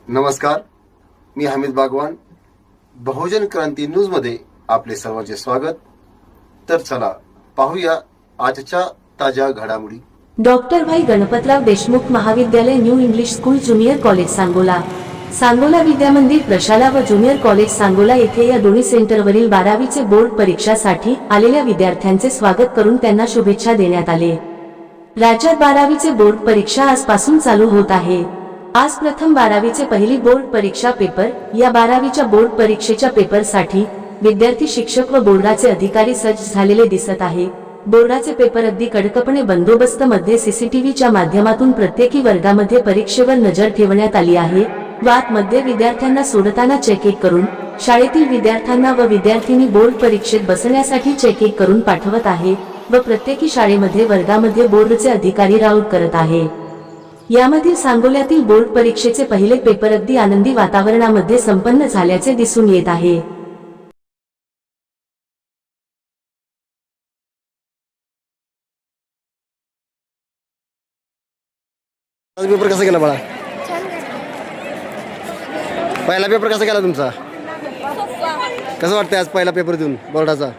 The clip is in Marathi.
नमस्कार, मी हमीद बागवान. बहुजन क्रांती न्यूज मध्ये आपले सर्वांचे स्वागत. तर चला पाहूया आजच्या ताज्या घडामोडी. डॉक्टर भाई Ganpatrao Deshmukh Mahavidyalaya new English school junior college Sangola. Sangola Vidyamandir Prashala व ज्युनियर कॉलेज सांगोला येथे या दोन्ही सेंटरवरील 12वीचे बोर्ड परीक्षासाठी आलेल्या विद्यार्थ्यांचे स्वागत करून त्यांना शुभेच्छा देण्यात आले. राज्यात 12वीचे बोर्ड परीक्षा आजपासून चालू होत आहे. आज प्रथम 12वीचे पहिली बोर्ड परीक्षा पेपर. या 12वीच्या बोर्ड परीक्षेच्या पेपरसाठी विद्यार्थी, शिक्षक व बोर्डाचे अधिकारी सज्ज झालेले दिसत आहे. बोर्डाचे पेपर अगदी कडकपणे बंदोबस्त मध्ये सीसीटीव्हीच्या माध्यमातून प्रत्येकी वर्गामध्ये परीक्षेवर नजर ठेवण्यात आली आहे. मध्ये विद्यार्थ्यांना सोडताना चेक करून शाळेतील विद्यार्थ्यांना व विद्यार्थिनी बोर्ड परीक्षेत बसण्यासाठी चेक करून पाठवत आहे व प्रत्येकी शाळेमध्ये वर्गामध्ये बोर्डचे अधिकारी राऊट करत आहे. यामधील सांगोल्यातील बोर्ड परीक्षेचे पहिले पेपर अगदी आनंदी वातावरणामध्ये संपन्न झाल्याचे दिसून येत आहे. पेपर कसा गेला बाळा? पहिला पेपर कसा गेला तुमचा? कसं वाटतंय आज पहिला पेपर देऊन बोर्डाचा?